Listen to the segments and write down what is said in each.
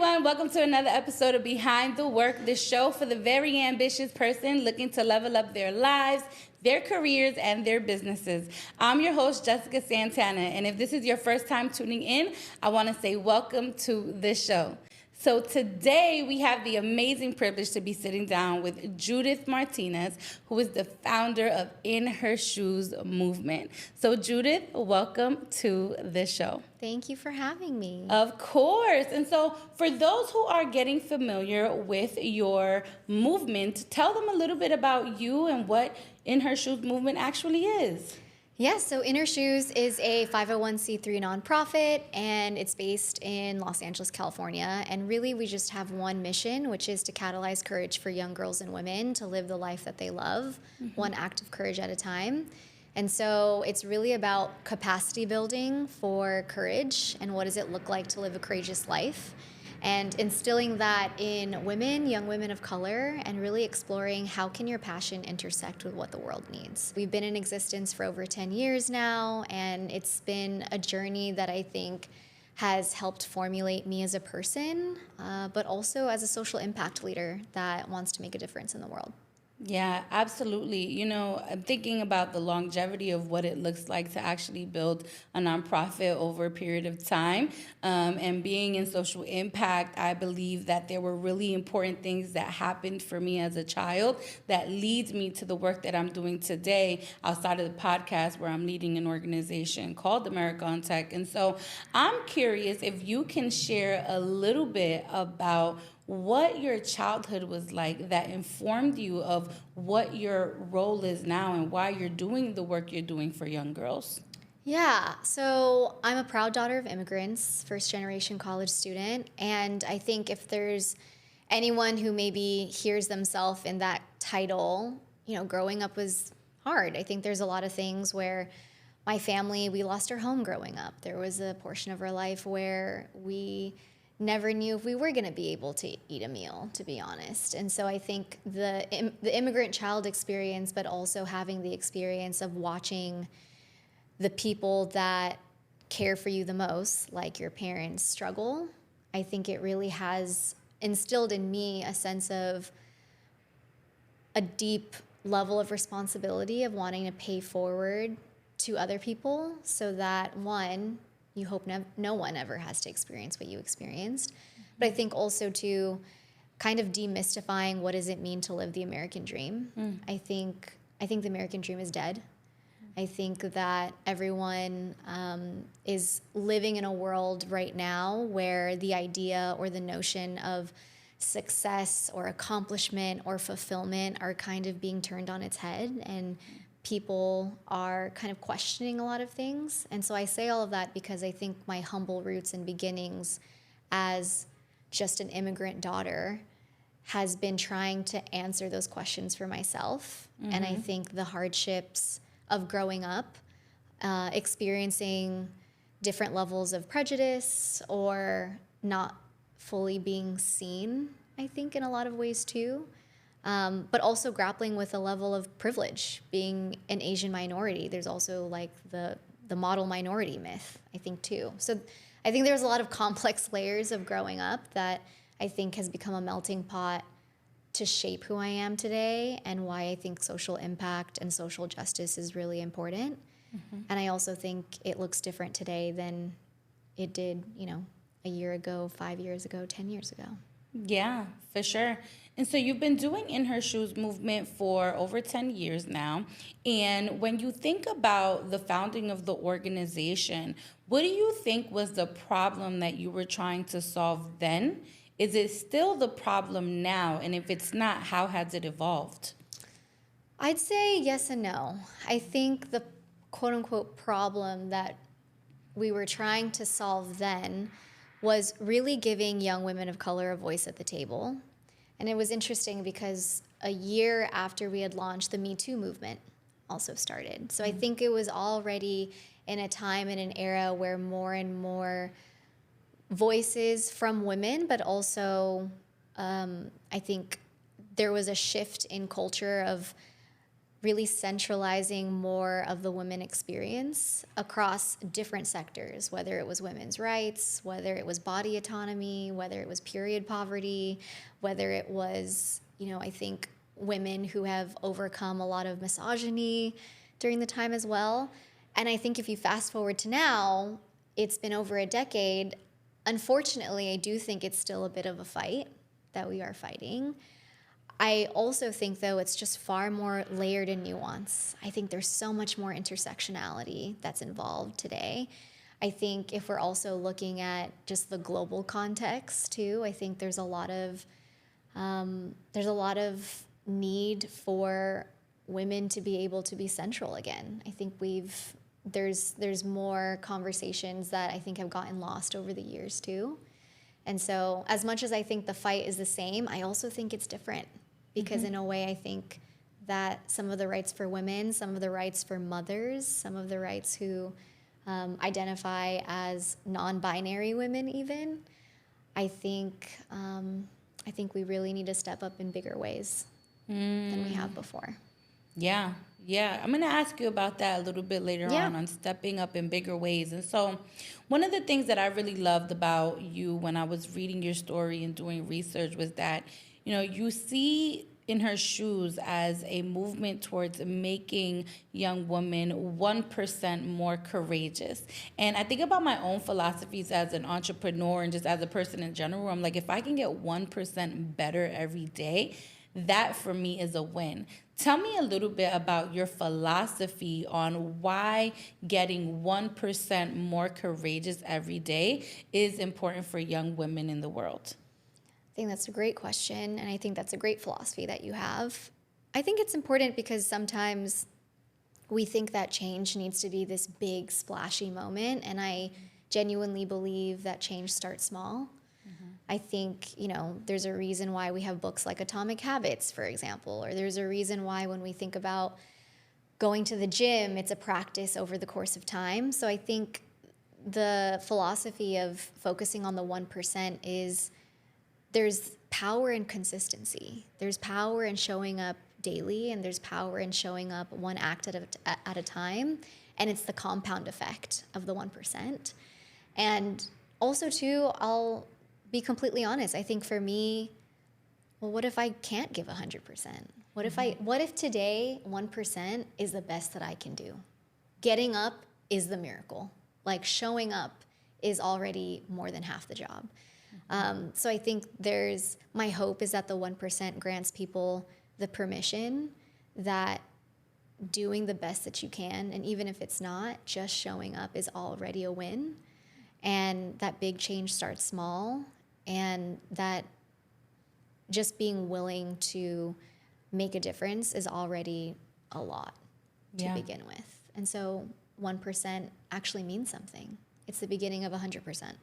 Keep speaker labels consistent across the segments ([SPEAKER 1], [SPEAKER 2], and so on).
[SPEAKER 1] everyone. Welcome to another episode of Behind the Work, the show for the very ambitious person looking to level up their lives, their careers, and their businesses. I'm your host, Jessica Santana, and if this is your first time tuning in, I want to say welcome to the show. So today we have the amazing privilege to be sitting down with Judith Martinez, who is the founder of InHerShoes movement. So Judith, welcome to the show.
[SPEAKER 2] Thank you for having me.
[SPEAKER 1] Of course. And so for those who are getting familiar with your movement, tell them a little bit about you and what InHerShoes movement actually is.
[SPEAKER 2] Yes, so InHerShoes is a 501c3 nonprofit, and it's based in Los Angeles, California. And really, we just have one mission, which is to catalyze courage for young girls and women to live the life that they love, one act of courage at a time. And so it's really about capacity building for courage and what does it look like to live a courageous life, and instilling that in women, young women of color, and really exploring how can your passion intersect with what the world needs. We've been in existence for over 10 years now, and it's been a journey that I think has helped formulate me as a person, but also as a social impact leader that wants to make a difference in the world.
[SPEAKER 1] Yeah, absolutely. You know, I'm thinking about the longevity of what it looks like to actually build a nonprofit over a period of time. And being in social impact, I believe that there were really important things that happened for me as a child that leads me to the work that I'm doing today outside of the podcast, where I'm leading an organization called America on Tech. And so I'm curious if you can share a little bit about what your childhood was like that informed you of what your role is now and why you're doing the work you're doing for young girls.
[SPEAKER 2] Yeah, so I'm a proud daughter of immigrants, first-generation college student, and I think if there's anyone who maybe hears themselves in that title, you know, growing up was hard. I think there's a lot of things where my family, we lost our home growing up. There was a portion of our life where we never knew if we were going to be able to eat a meal, to be honest. And so I think the immigrant child experience, but also having the experience of watching the people that care for you the most, like your parents, struggle, I think it really has instilled in me a sense of a deep level of responsibility of wanting to pay forward to other people so that, one, you hope no one ever has to experience what you experienced. But I think also to kind of demystifying what does it mean to live the American dream. I think the American dream is dead. I think that everyone is living in a world right now where the idea or the notion of success or accomplishment or fulfillment are kind of being turned on its head, and people are kind of questioning a lot of things. And so I say all of that because I think my humble roots and beginnings as just an immigrant daughter has been trying to answer those questions for myself. And I think the hardships of growing up, experiencing different levels of prejudice or not fully being seen, I think in a lot of ways too, but also grappling with a level of privilege, being an Asian minority. There's also like the model minority myth, I think too. So I think there's a lot of complex layers of growing up that I think has become a melting pot to shape who I am today and why I think social impact and social justice is really important. And I also think it looks different today than it did, you know, a year ago, 5 years ago, 10 years ago.
[SPEAKER 1] Yeah, for sure. And so you've been doing InHerShoes movement for over 10 years now. And when you think about the founding of the organization, what do you think was the problem that you were trying to solve then? Is it still the problem now? And if it's not, how has it evolved?
[SPEAKER 2] I'd say yes and no. I think the quote unquote problem that we were trying to solve then was really giving young women of color a voice at the table. And it was interesting because a year after we had launched, the Me Too movement also started. So I think it was already in a time and an era where more and more voices from women, but also I think there was a shift in culture of really centralizing more of the women experience across different sectors, whether it was women's rights, whether it was body autonomy, whether it was period poverty, whether it was, I think women who have overcome a lot of misogyny during the time as well. And I think if you fast forward to now, it's been over a decade. Unfortunately, I do think it's still a bit of a fight that we are fighting. I also think, though, it's just far more layered in nuance. I think there's so much more intersectionality that's involved today. I think if we're also looking at just the global context, too, I think there's a lot of need for women to be able to be central again. I think there's more conversations that I think have gotten lost over the years, too. And so as much as I think the fight is the same, I also think it's different. Because in a way, I think that some of the rights for women, some of the rights for mothers, some of the rights who identify as non-binary women even, I think we really need to step up in bigger ways than we have before.
[SPEAKER 1] Yeah. I'm going to ask you about that a little bit later on stepping up in bigger ways. And so one of the things that I really loved about you when I was reading your story and doing research was that you see InHerShoes as a movement towards making young women 1% more courageous. And I think about my own philosophies as an entrepreneur and just as a person in general. I'm like, if I can get 1% better every day, that for me is a win. Tell me a little bit about your philosophy on why getting 1% more courageous every day is important for young women in the world.
[SPEAKER 2] I think that's a great question, and I think that's a great philosophy that you have. I think it's important because sometimes we think that change needs to be this big, splashy moment, and I genuinely believe that change starts small. I think, there's a reason why we have books like Atomic Habits, for example, or there's a reason why when we think about going to the gym, it's a practice over the course of time. So I think the philosophy of focusing on the 1% is there's power in consistency. There's power in showing up daily, and there's power in showing up one act at a time, and it's the compound effect of the 1%. And also, too, I'll be completely honest. I think for me, well, what if I can't give 100%? What if today 1% is the best that I can do? Getting up is the miracle. Like showing up is already more than half the job. So I think my hope is that the 1% grants people the permission that doing the best that you can, and even if it's not, just showing up is already a win. And that big change starts small, and that just being willing to make a difference is already a lot to begin with. And so 1% actually means something. It's the beginning of 100%.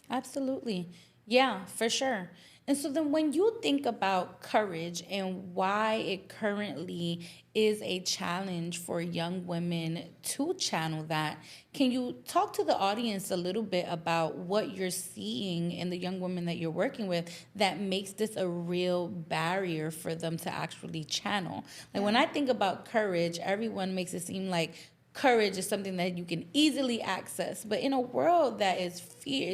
[SPEAKER 1] Absolutely. Yeah, for sure. And so then when you think about courage and why it currently is a challenge for young women to channel that, can you talk to the audience a little bit about what you're seeing in the young women that you're working with that makes this a real barrier for them to actually channel? Like when I think about courage, everyone makes it seem like courage is something that you can easily access. But in a world that is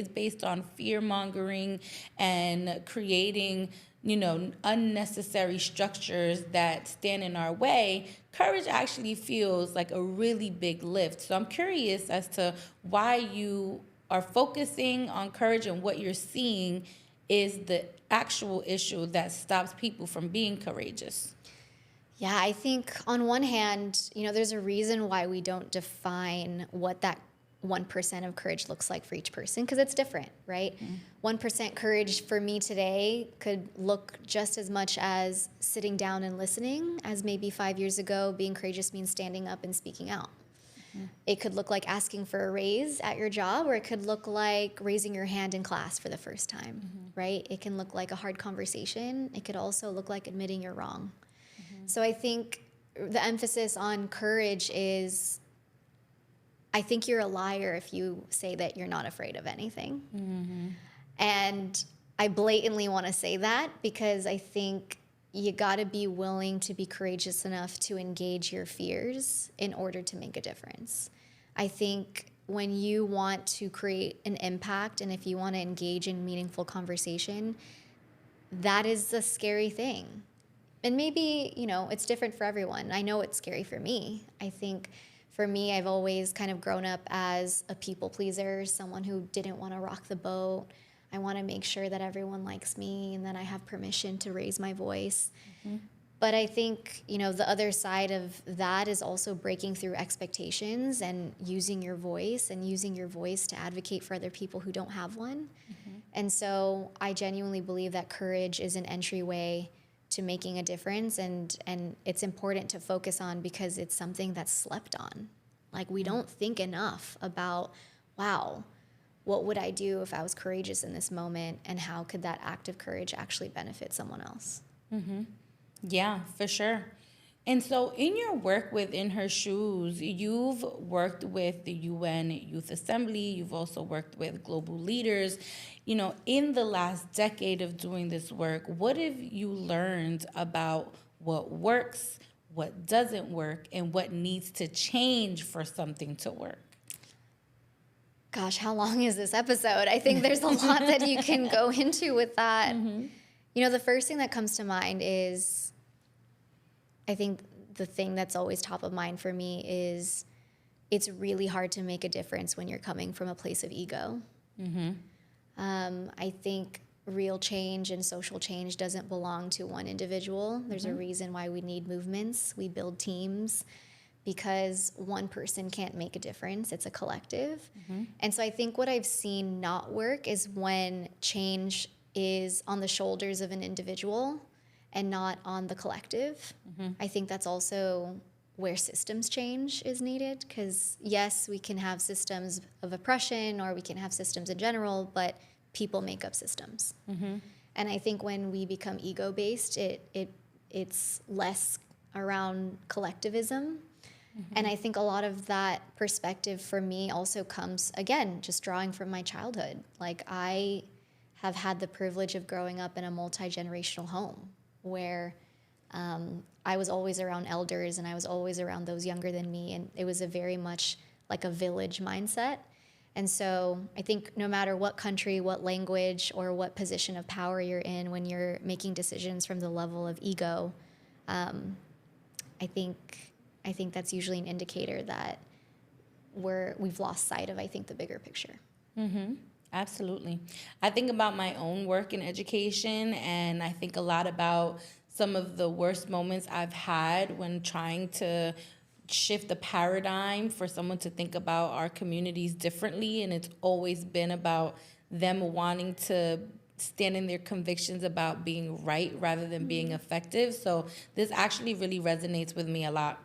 [SPEAKER 1] based on fear-mongering and creating, unnecessary structures that stand in our way, courage actually feels like a really big lift. So I'm curious as to why you are focusing on courage and what you're seeing is the actual issue that stops people from being courageous.
[SPEAKER 2] Yeah, I think on one hand, there's a reason why we don't define what that 1% of courage looks like for each person, because it's different, right? 1% courage for me today could look just as much as sitting down and listening as maybe 5 years ago. Being courageous means standing up and speaking out. It could look like asking for a raise at your job, or it could look like raising your hand in class for the first time, right? It can look like a hard conversation. It could also look like admitting you're wrong. So I think the emphasis on courage is, I think you're a liar if you say that you're not afraid of anything. And I blatantly want to say that because I think you got to be willing to be courageous enough to engage your fears in order to make a difference. I think when you want to create an impact and if you want to engage in meaningful conversation, that is a scary thing. And maybe, it's different for everyone. I know it's scary for me. I think for me, I've always kind of grown up as a people pleaser, someone who didn't want to rock the boat. I want to make sure that everyone likes me and that I have permission to raise my voice. Mm-hmm. But I think, the other side of that is also breaking through expectations and using your voice to advocate for other people who don't have one. Mm-hmm. And so I genuinely believe that courage is an entryway to making a difference, and it's important to focus on because it's something that's slept on. Like, we don't think enough about, wow, what would I do if I was courageous in this moment, and how could that act of courage actually benefit someone else?
[SPEAKER 1] Mm-hmm. Yeah, for sure. And so in your work with InHerShoes, you've worked with the UN Youth Assembly. You've also worked with global leaders. In the last decade of doing this work, what have you learned about what works, what doesn't work, and what needs to change for something to work?
[SPEAKER 2] Gosh, how long is this episode? I think there's a lot that you can go into with that. Mm-hmm. The first thing that comes to mind is, I think the thing that's always top of mind for me is it's really hard to make a difference when you're coming from a place of ego. Mm-hmm. I think real change and social change doesn't belong to one individual. There's a reason why we need movements. We build teams because one person can't make a difference. It's a collective. Mm-hmm. And so I think what I've seen not work is when change is on the shoulders of an individual and not on the collective. Mm-hmm. I think that's also where systems change is needed, because yes, we can have systems of oppression or we can have systems in general, but people make up systems. Mm-hmm. And I think when we become ego-based, it's less around collectivism. Mm-hmm. And I think a lot of that perspective for me also comes, again, just drawing from my childhood. Like, I have had the privilege of growing up in a multi-generational home where I was always around elders and I was always around those younger than me. And it was a very much like a village mindset. And so I think no matter what country, what language, or what position of power you're in, when you're making decisions from the level of ego, I think that's usually an indicator that we've lost sight of, I think, the bigger picture.
[SPEAKER 1] Mm-hmm. Absolutely. I think about my own work in education, and I think a lot about some of the worst moments I've had when trying to shift the paradigm for someone to think about our communities differently. And it's always been about them wanting to stand in their convictions about being right rather than being effective. So this actually really resonates with me a lot.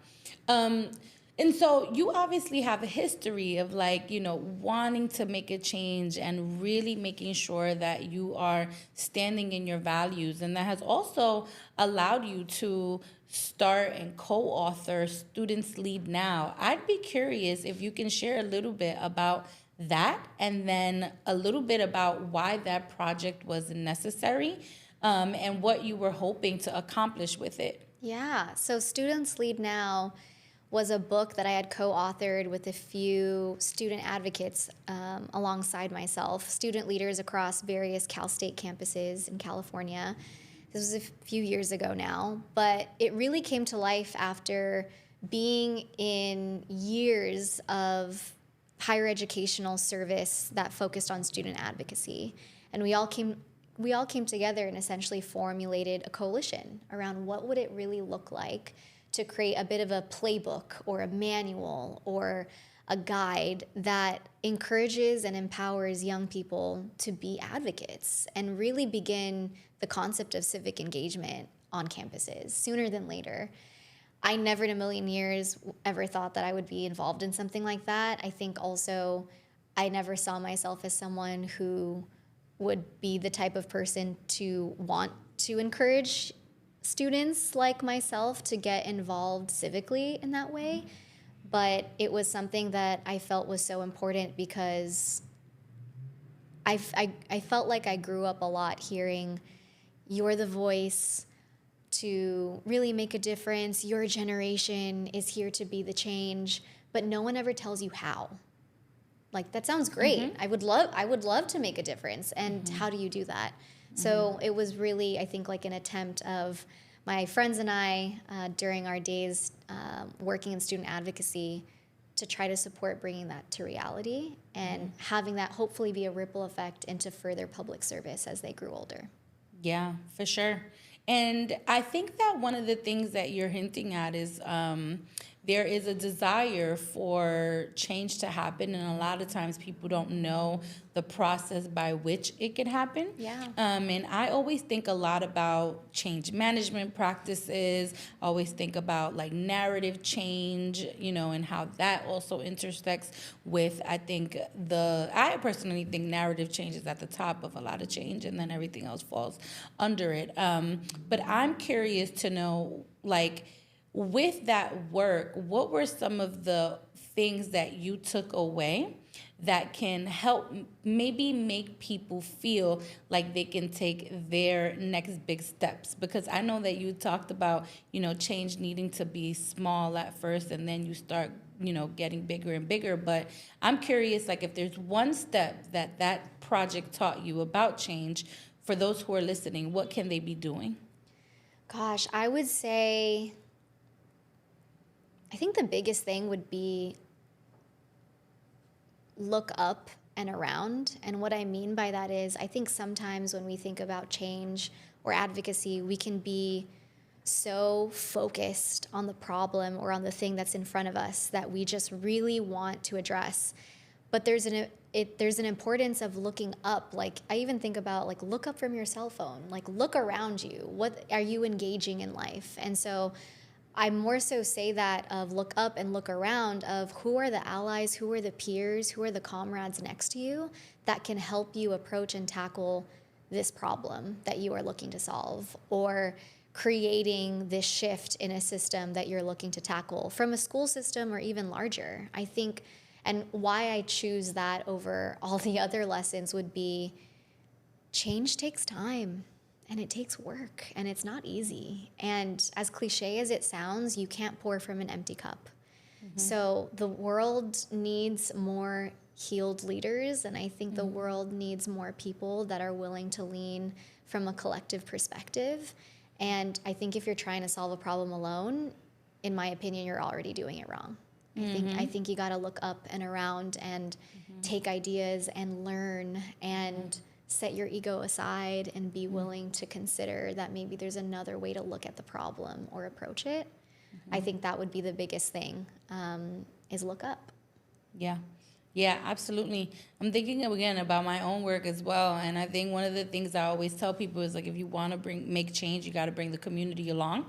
[SPEAKER 1] And so you obviously have a history of wanting to make a change and really making sure that you are standing in your values. And that has also allowed you to start and co-author Students Lead Now. I'd be curious if you can share a little bit about that, and then a little bit about why that project was necessary, and what you were hoping to accomplish with it.
[SPEAKER 2] Yeah, so Students Lead Now was a book that I had co-authored with a few student advocates alongside myself, student leaders across various Cal State campuses in California. This was a few years ago now, but it really came to life after being in years of higher educational service that focused on student advocacy. And we all came together and essentially formulated a coalition around what would it really look like to create a bit of a playbook or a manual or a guide that encourages and empowers young people to be advocates and really begin the concept of civic engagement on campuses sooner than later. I never in a million years ever thought that I would be involved in something like that. I think also I never saw myself as someone who would be the type of person to want to encourage students like myself to get involved civically in that way. But it was something that I felt was so important because I felt like I grew up a lot hearing, you're the voice, to really make a difference. Your generation is here to be the change, but no one ever tells you how. Like, that sounds great. I would love to make a difference. And how do you do that? So it was really, I think, like an attempt of my friends and I during our days working in student advocacy to try to support bringing that to reality and having that hopefully be a ripple effect into further public service as they grew older.
[SPEAKER 1] Yeah, for sure. And I think that one of the things that you're hinting at is there is a desire for change to happen, and a lot of times people don't know the process by which it can happen.
[SPEAKER 2] Yeah.
[SPEAKER 1] And I always think a lot about change management practices. I always think about like narrative change, and how that also intersects with, I personally think narrative change is at the top of a lot of change, and then everything else falls under it. But I'm curious to know, like, with that work, what were some of the things that you took away that can help maybe make people feel like they can take their next big steps? Because I know that you talked about, change needing to be small at first and then you start, getting bigger and bigger. But I'm curious, like, if there's one step that project taught you about change, for those who are listening, what can they be doing?
[SPEAKER 2] Gosh, I would say, I think the biggest thing would be look up and around. And what I mean by that is, I think sometimes when we think about change or advocacy, we can be so focused on the problem or on the thing that's in front of us that we just really want to address. But there's an importance of looking up. Like, I even think about, like, look up from your cell phone. Like, look around you. What are you engaging in life? And so I more so say that of look up and look around of who are the allies, who are the peers, who are the comrades next to you that can help you approach and tackle this problem that you are looking to solve, or creating this shift in a system that you're looking to tackle from a school system or even larger. I think, and why I choose that over all the other lessons would be change takes time. And it takes work, and it's not easy. And as cliche as it sounds, you can't pour from an empty cup. So the world needs more healed leaders, and I think the world needs more people that are willing to lean from a collective perspective. And I think if you're trying to solve a problem alone, in my opinion, you're already doing it wrong. I think you got to look up and around and take ideas and learn and set your ego aside and be willing to consider that maybe there's another way to look at the problem or approach it. I think that would be the biggest thing, is look up.
[SPEAKER 1] Yeah, absolutely. I'm thinking again about my own work as well, and I think one of the things I always tell people is, like, if you want to make change, you got to bring the community along.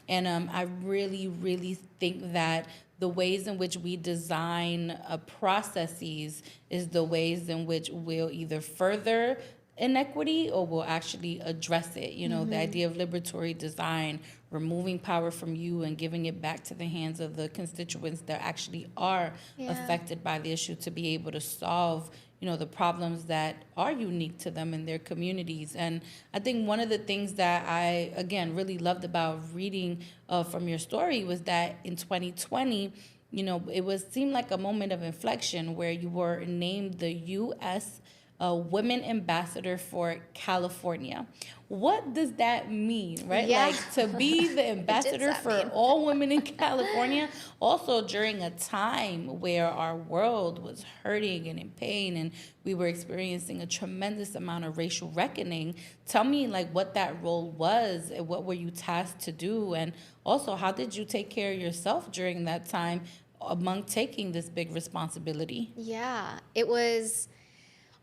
[SPEAKER 1] And I really, really think that the ways in which we design processes is the ways in which we'll either further inequity or we'll actually address it. The idea of liberatory design, removing power from you and giving it back to the hands of the constituents that actually are affected by the issue to be able to solve the problems that are unique to them in their communities. And I think one of the things that I, again, really loved about reading from your story was that in 2020, it seemed like a moment of inflection where you were named the U.S. Women Ambassador for California. What does that mean, right?
[SPEAKER 2] Yeah.
[SPEAKER 1] Like, to be the ambassador for all women in California, also during a time where our world was hurting and in pain and we were experiencing a tremendous amount of racial reckoning. Tell me, like, what that role was and what were you tasked to do? And also, how did you take care of yourself during that time among taking this big responsibility?
[SPEAKER 2] Yeah,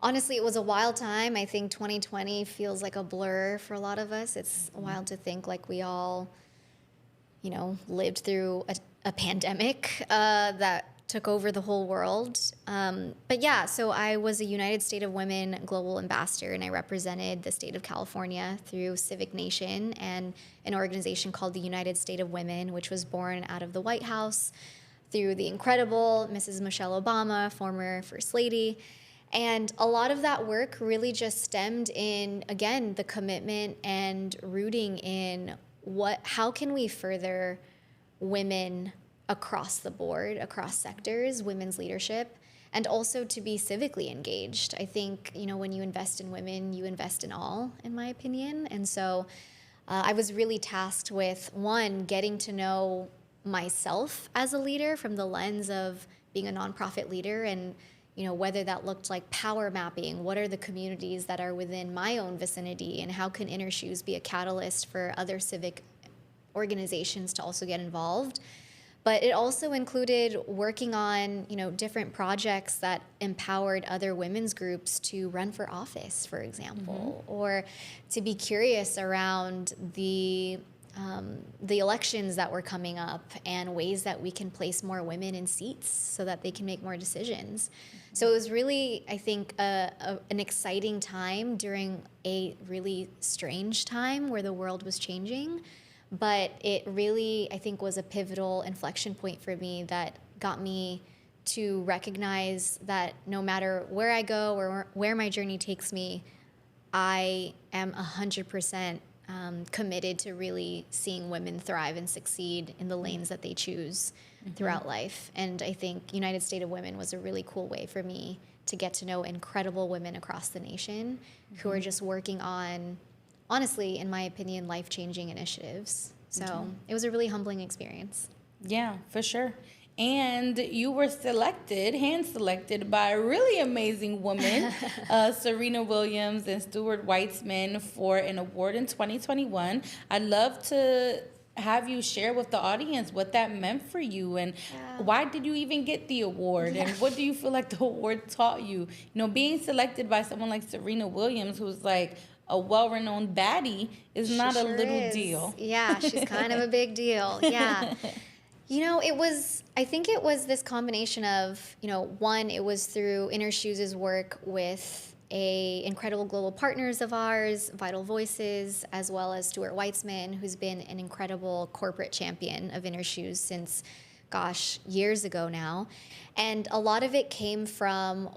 [SPEAKER 2] honestly, it was a wild time. I think 2020 feels like a blur for a lot of us. It's wild to think like we all, lived through a pandemic that took over the whole world. But yeah, so I was a United States of Women Global Ambassador, and I represented the state of California through Civic Nation and an organization called the United States of Women, which was born out of the White House through the incredible Mrs. Michelle Obama, former First Lady. And a lot of that work really just stemmed in, again, the commitment and rooting in how can we further women across the board, across sectors, women's leadership, and also to be civically engaged. I think, when you invest in women, you invest in all, in my opinion. And so I was really tasked with, one, getting to know myself as a leader from the lens of being a nonprofit leader, and whether that looked like power mapping, what are the communities that are within my own vicinity, and how can InHerShoes be a catalyst for other civic organizations to also get involved. But it also included working on, different projects that empowered other women's groups to run for office, for example, or to be curious around the elections that were coming up and ways that we can place more women in seats so that they can make more decisions. So it was really, I think, an exciting time during a really strange time where the world was changing. But it really, I think, was a pivotal inflection point for me that got me to recognize that no matter where I go or where my journey takes me, I am 100% committed to really seeing women thrive and succeed in the lanes that they choose throughout life. And I think United State of Women was a really cool way for me to get to know incredible women across the nation who are just working on, honestly, in my opinion, life-changing initiatives. So it was a really humbling experience.
[SPEAKER 1] Yeah, for sure. And you were hand-selected by a really amazing woman, Serena Williams and Stuart Weitzman, for an award in 2021. I'd love to have you share with the audience what that meant for you, and why did you even get the award, and what do you feel like the award taught you? Being selected by someone like Serena Williams, who's like a well-renowned baddie, is not a little deal.
[SPEAKER 2] Yeah, she's kind of a big deal. Yeah. I think it was this combination of, one, it was through InHerShoes' work with incredible global partners of ours, Vital Voices, as well as Stuart Weitzman, who's been an incredible corporate champion of InHerShoes since, years ago now. And a lot of it came from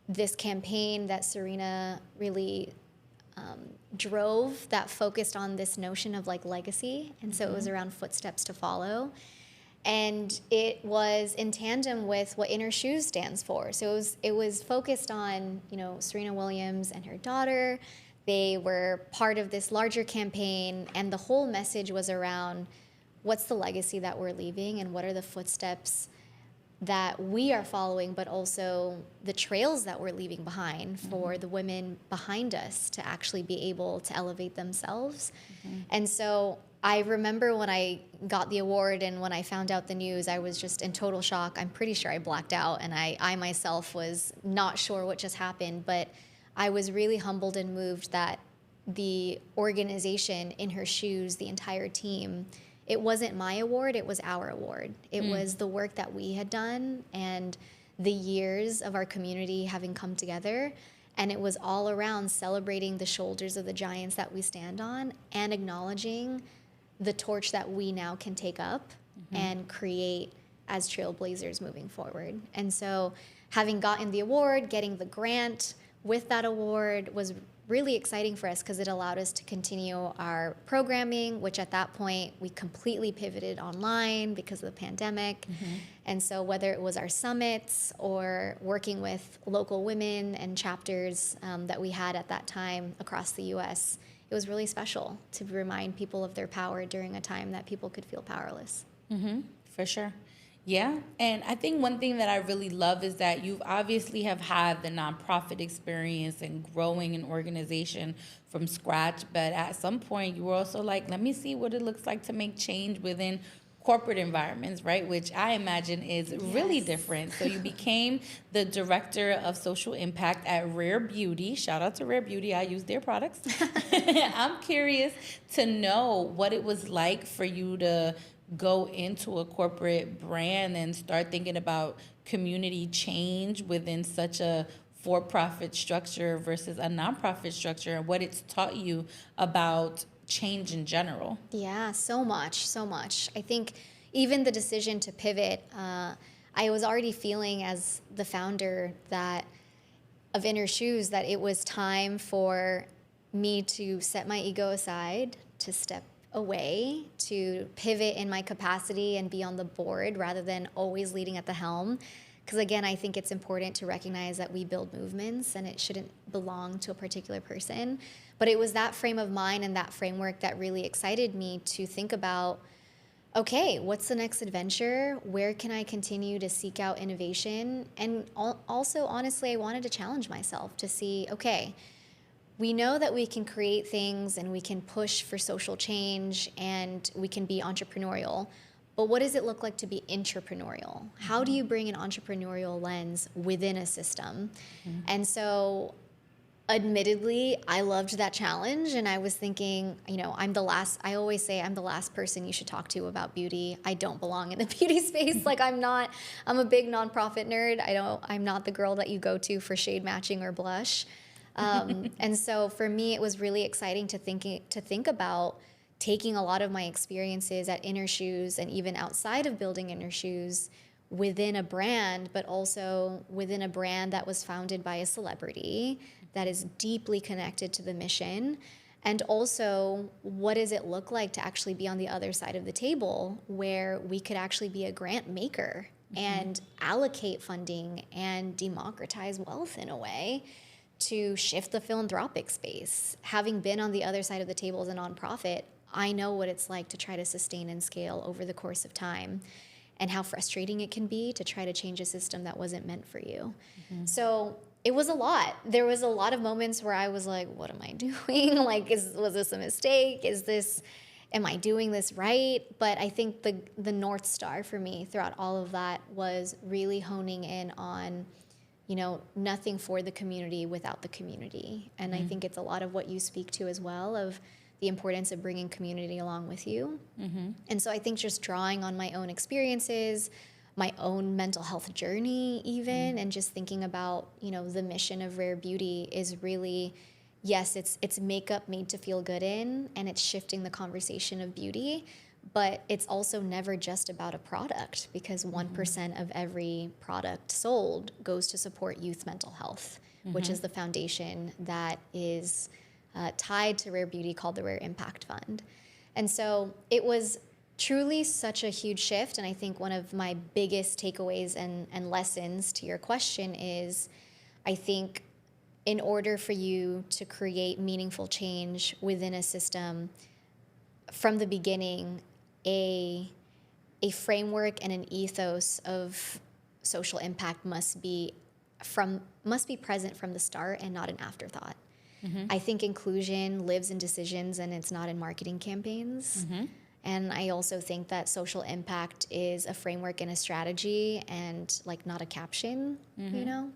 [SPEAKER 2] this campaign that Serena really drove, that focused on this notion of legacy. And so it was around footsteps to follow. And it was in tandem with what InHerShoes stands for. So it was focused on, Serena Williams and her daughter. They were part of this larger campaign, and the whole message was around what's the legacy that we're leaving and what are the footsteps that we are following, but also the trails that we're leaving behind for the women behind us to actually be able to elevate themselves. And so I remember when I got the award and when I found out the news, I was just in total shock. I'm pretty sure I blacked out, and I myself was not sure what just happened, but I was really humbled and moved that the organization, InHerShoes, the entire team, it wasn't my award, it was our award. It was the work that we had done and the years of our community having come together. And it was all around celebrating the shoulders of the giants that we stand on and acknowledging the torch that we now can take up and create as trailblazers moving forward. And so having gotten the award, getting the grant with that award was really exciting for us because it allowed us to continue our programming, which at that point we completely pivoted online because of the pandemic. And so whether it was our summits or working with local women and chapters that we had at that time across the US, it was really special to remind people of their power during a time that people could feel powerless.
[SPEAKER 1] For sure. Yeah, and I think one thing that I really love is that you've obviously have had the nonprofit experience and growing an organization from scratch, but at some point you were also like, let me see what it looks like to make change within corporate environments, right? Which I imagine is really different. So you became the director of social impact at Rare Beauty. Shout out to Rare Beauty. I use their products. I'm curious to know what it was like for you to go into a corporate brand and start thinking about community change within such a for-profit structure versus a nonprofit structure, and what it's taught you about change in general.
[SPEAKER 2] Yeah, so much. I think even the decision to pivot, I was already feeling as the founder of InHerShoes that it was time for me to set my ego aside, to step a way to pivot in my capacity and be on the board rather than always leading at the helm. Because again, I think it's important to recognize that we build movements and it shouldn't belong to a particular person. But it was that frame of mind and that framework that really excited me to think about, okay, what's the next adventure? Where can I continue to seek out innovation? And also, honestly, I wanted to challenge myself to see, okay, we know that we can create things and we can push for social change and we can be entrepreneurial. But what does it look like to be intrapreneurial? How do you bring an entrepreneurial lens within a system? And so, admittedly, I loved that challenge, and I was thinking, I always say I'm the last person you should talk to about beauty. I don't belong in the beauty space. Like I'm a big nonprofit nerd. I'm not the girl that you go to for shade matching or blush. And so for me, it was really exciting to think about taking a lot of my experiences at InHerShoes and even outside of building InHerShoes within a brand, but also within a brand that was founded by a celebrity that is deeply connected to the mission. And also, what does it look like to actually be on the other side of the table where we could actually be a grant maker and allocate funding and democratize wealth in a way to shift the philanthropic space. Having been on the other side of the table as a nonprofit, I know what it's like to try to sustain and scale over the course of time and how frustrating it can be to try to change a system that wasn't meant for you. So it was a lot. There was a lot of moments where I was like, what am I doing? Like, was this a mistake? Am I doing this right? But I think the North Star for me throughout all of that was really honing in on, nothing for the community without the community. And I think it's a lot of what you speak to as well, of the importance of bringing community along with you. And so I think just drawing on my own experiences, my own mental health journey even, and just thinking about, the mission of Rare Beauty is really, yes, it's makeup made to feel good in, and it's shifting the conversation of beauty, but it's also never just about a product, because 1% of every product sold goes to support youth mental health, which is the foundation that is tied to Rare Beauty, called the Rare Impact Fund. And so it was truly such a huge shift. And I think one of my biggest takeaways and lessons to your question is, I think in order for you to create meaningful change within a system, from the beginning, a framework and an ethos of social impact must be present from the start and not an afterthought. I think inclusion lives in decisions and it's not in marketing campaigns. And I also think that social impact is a framework and a strategy and not a caption,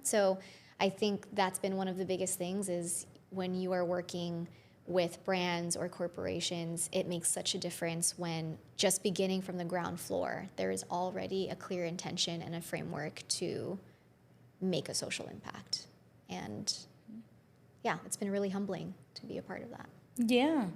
[SPEAKER 2] So I think that's been one of the biggest things is when you are working with brands or corporations, it makes such a difference when just beginning from the ground floor, there is already a clear intention and a framework to make a social impact. And yeah, it's been really humbling to be a part of that.
[SPEAKER 1] Yeah.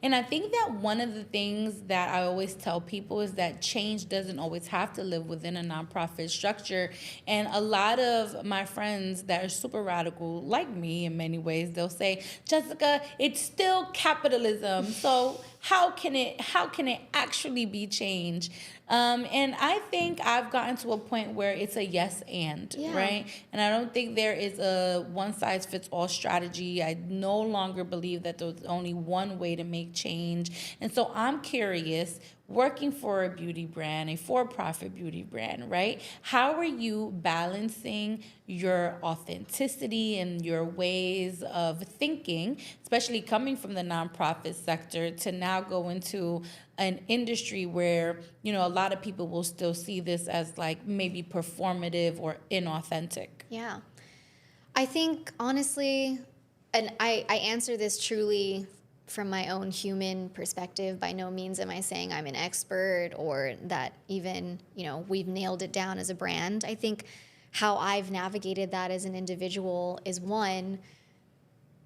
[SPEAKER 1] And I think that one of the things that I always tell people is that change doesn't always have to live within a nonprofit structure. And a lot of my friends that are super radical, like me in many ways, they'll say, Jessica, it's still capitalism. So how can it actually be change? And I think I've gotten to a point where it's a yes and, right? And I don't think there is a one-size-fits-all strategy. I no longer believe that there's only one way to make change. And so I'm curious, working for a beauty brand, a for-profit beauty brand, right? How are you balancing your authenticity and your ways of thinking, especially coming from the nonprofit sector, to now go into an industry where, a lot of people will still see this as maybe performative or inauthentic?
[SPEAKER 2] Yeah. I think honestly, and I answer this truly from my own human perspective. By no means am I saying I'm an expert or that even, we've nailed it down as a brand. I think how I've navigated that as an individual is, one,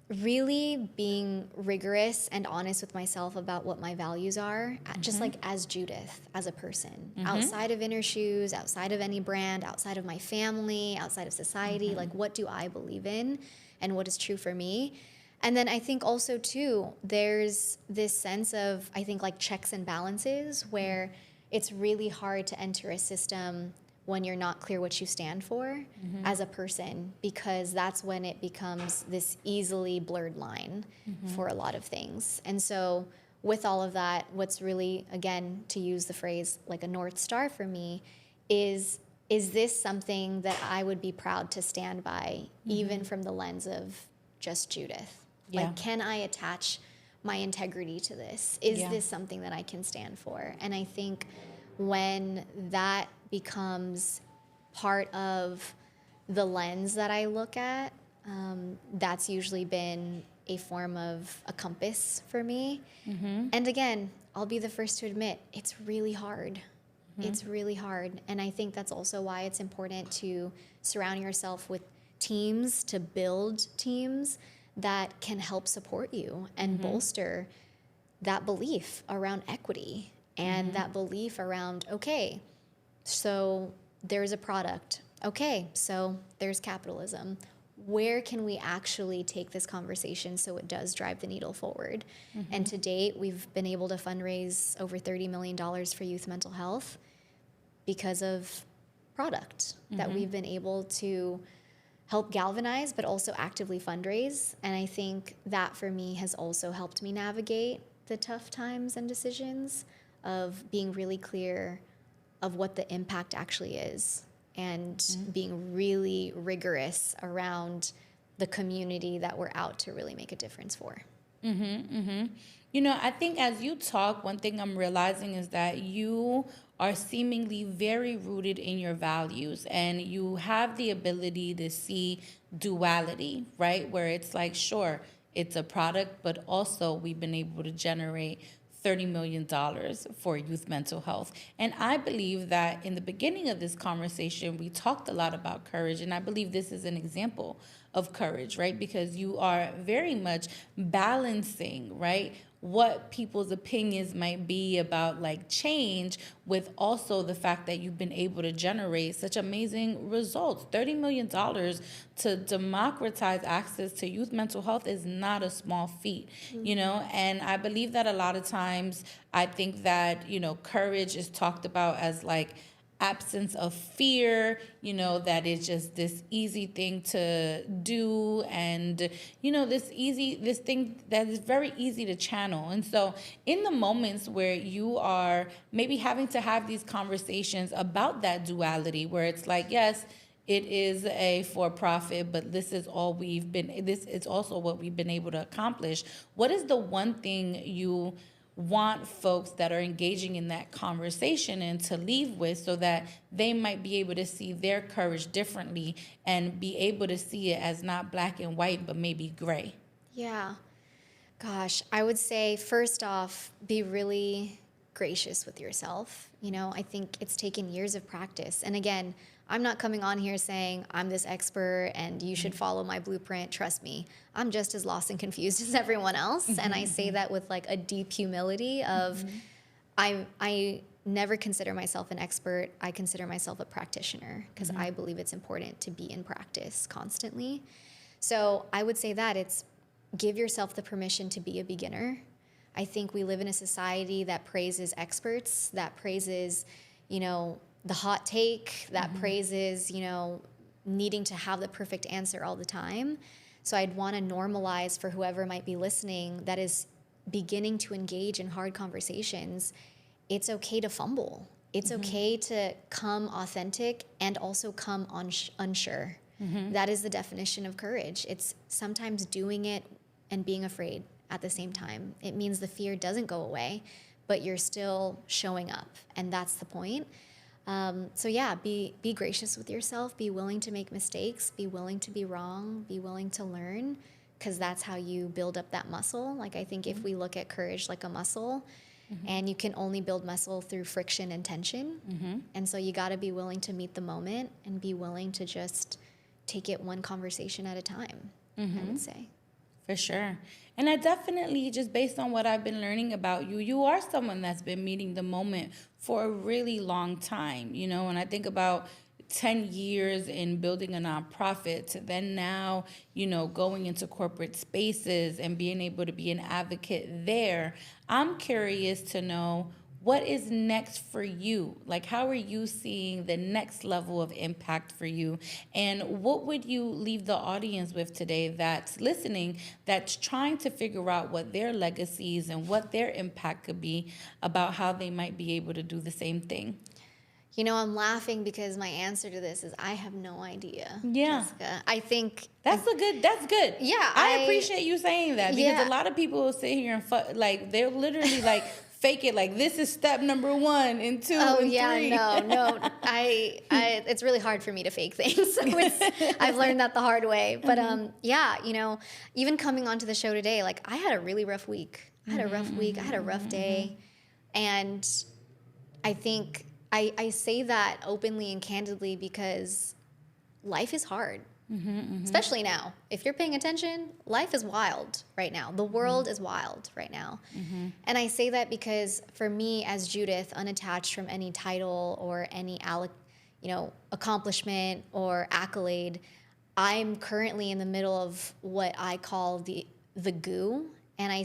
[SPEAKER 2] really being rigorous and honest with myself about what my values are, just as Judith, as a person, outside of InHerShoes, outside of any brand, outside of my family, outside of society, what do I believe in and what is true for me? And then I think also too, there's this sense of, I think, like checks and balances where it's really hard to enter a system when you're not clear what you stand for as a person, because that's when it becomes this easily blurred line for a lot of things. And so with all of that, what's really, again, to use the phrase like a North Star for me is this something that I would be proud to stand by, even from the lens of just Judith?
[SPEAKER 1] Yeah.
[SPEAKER 2] Like, can I attach my integrity to this? Is this something that I can stand for? And I think when that becomes part of the lens that I look at, that's usually been a form of a compass for me. And again, I'll be the first to admit, it's really hard. It's really hard. And I think that's also why it's important to surround yourself with teams, to build teams that can help support you and bolster that belief around equity and that belief around, okay, so there's a product. Okay, so there's capitalism. Where can we actually take this conversation so it does drive the needle forward? And to date, we've been able to fundraise over $30 million for youth mental health because of product that we've been able to help galvanize, but also actively fundraise. And I think that for me has also helped me navigate the tough times and decisions of being really clear of what the impact actually is and being really rigorous around the community that we're out to really make a difference for.
[SPEAKER 1] You know, I think as you talk, one thing I'm realizing is that you are seemingly very rooted in your values, and you have the ability to see duality, right? Where it's like, sure, it's a product, but also we've been able to generate $30 million for youth mental health. And I believe that in the beginning of this conversation, we talked a lot about courage, and I believe this is an example of courage, right? Because you are very much balancing, right, what people's opinions might be about like change with also the fact that you've been able to generate such amazing results. $30 million to democratize access to youth mental health is not a small feat, you know? And I believe that a lot of times I think that, you know, courage is talked about as like absence of fear, you know, that is just this easy thing to do, and, you know, this thing that is very easy to channel. And so in the moments where you are maybe having to have these conversations about that duality, where it's like, yes, it is a for-profit, but this is also what we've been able to accomplish. What is the one thing you want folks that are engaging in that conversation and to leave with, so that they might be able to see their courage differently and be able to see it as not black and white, but maybe gray?
[SPEAKER 2] Yeah. Gosh, I would say first off, be really gracious with yourself. You know, I think it's taken years of practice. And again, I'm not coming on here saying I'm this expert and you should follow my blueprint. Trust me, I'm just as lost and confused as everyone else. And I say that with like a deep humility of I never consider myself an expert. I consider myself a practitioner because I believe it's important to be in practice constantly. So I would say that it's give yourself the permission to be a beginner. I think we live in a society that praises experts, that praises, you know, the hot take, that praises, you know, needing to have the perfect answer all the time. So I'd want to normalize for whoever might be listening that is beginning to engage in hard conversations. It's okay to fumble. It's okay to come authentic and also come unsure. That is the definition of courage. It's sometimes doing it and being afraid at the same time. It means the fear doesn't go away, but you're still showing up, and that's the point. So yeah, be gracious with yourself, be willing to make mistakes, be willing to be wrong, be willing to learn, because that's how you build up that muscle. Like I think if we look at courage like a muscle, and you can only build muscle through friction and tension. And so you got to be willing to meet the moment and be willing to just take it one conversation at a time, I would say.
[SPEAKER 1] For sure. And I definitely, just based on what I've been learning about you, you are someone that's been meeting the moment for a really long time, you know, and I think about 10 years in building a nonprofit to then now, going into corporate spaces and being able to be an advocate there, I'm curious to know, what is next for you? Like, how are you seeing the next level of impact for you? And what would you leave the audience with today that's listening, that's trying to figure out what their legacies and what their impact could be, about how they might be able to do the same thing?
[SPEAKER 2] I'm laughing because my answer to this is I have no idea.
[SPEAKER 1] Yeah.
[SPEAKER 2] Jessica. I think
[SPEAKER 1] that's good.
[SPEAKER 2] Yeah.
[SPEAKER 1] I appreciate you saying that, because a lot of people will sit here and they're literally like, fake it, like this is step number 1 and 2 and 3.
[SPEAKER 2] No. It's really hard for me to fake things. So I've learned that the hard way. But even coming onto the show today, like I had a really rough week. I had a rough day. And I think I say that openly and candidly because life is hard. Especially now. If you're paying attention, life is wild right now. The world is wild right now. And I say that because for me as Judith, unattached from any title or any accomplishment or accolade, I'm currently in the middle of what I call the goo. And I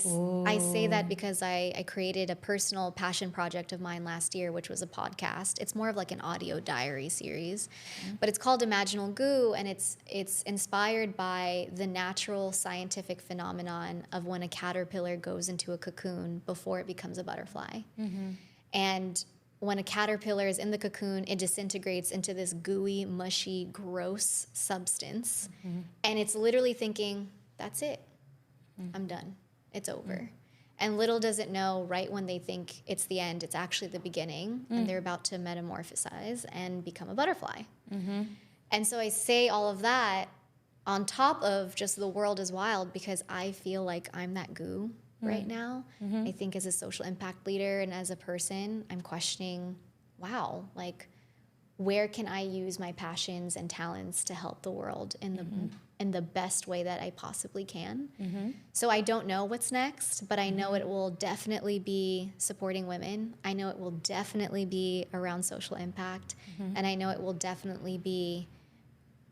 [SPEAKER 2] say that because I created a personal passion project of mine last year, which was a podcast. It's more of like an audio diary series, but it's called Imaginal Goo, and it's inspired by the natural scientific phenomenon of when a caterpillar goes into a cocoon before it becomes a butterfly. And when a caterpillar is in the cocoon, it disintegrates into this gooey, mushy, gross substance, and it's literally thinking, that's it, I'm done. It's over. And little does it know, right when they think it's the end, it's actually the beginning, and they're about to metamorphosize and become a butterfly. And so I say all of that on top of just the world is wild because I feel like I'm that goo right now. I think as a social impact leader and as a person, I'm questioning, wow, like where can I use my passions and talents to help the world in the best way that I possibly can. So I don't know what's next, but I know it will definitely be supporting women. I know it will definitely be around social impact. And I know it will definitely be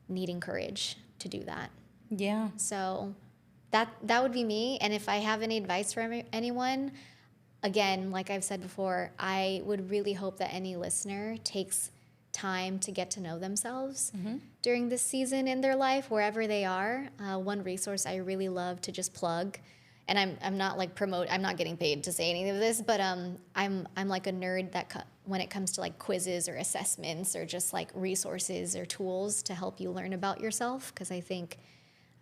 [SPEAKER 2] needing courage to do that.
[SPEAKER 1] Yeah.
[SPEAKER 2] So that would be me. And if I have any advice for anyone, again, like I've said before, I would really hope that any listener takes time to get to know themselves during this season in their life, wherever they are. One resource I really love to just plug, and I'm not like I'm not getting paid to say any of this, but I'm like a nerd that when it comes to like quizzes or assessments or just like resources or tools to help you learn about yourself, because I think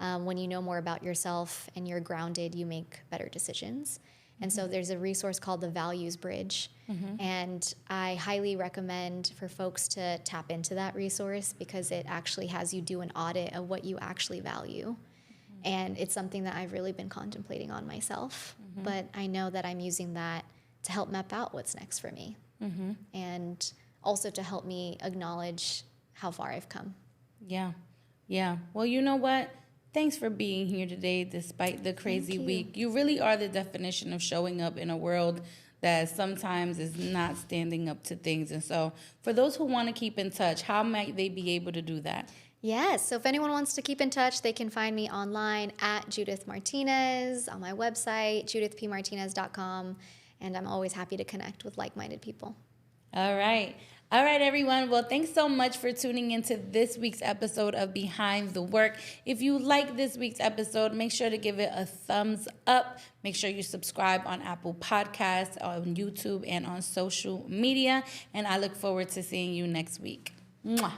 [SPEAKER 2] when you know more about yourself and you're grounded, you make better decisions. And so there's a resource called the Values Bridge. And I highly recommend for folks to tap into that resource because it actually has you do an audit of what you actually value. And it's something that I've really been contemplating on myself. But I know that I'm using that to help map out what's next for me. And also to help me acknowledge how far I've come.
[SPEAKER 1] Yeah. Yeah. Well, you know what? Thanks for being here today despite the crazy week. You really are the definition of showing up in a world that sometimes is not standing up to things. And so for those who want to keep in touch, how might they be able to do that?
[SPEAKER 2] Yes. So if anyone wants to keep in touch, they can find me online at Judith Martinez, on my website, judithpmartinez.com. And I'm always happy to connect with like-minded people.
[SPEAKER 1] All right. All right, everyone. Well, thanks so much for tuning into this week's episode of Behind the Work. If you like this week's episode, make sure to give it a thumbs up. Make sure you subscribe on Apple Podcasts, on YouTube, and on social media. And I look forward to seeing you next week. Mwah.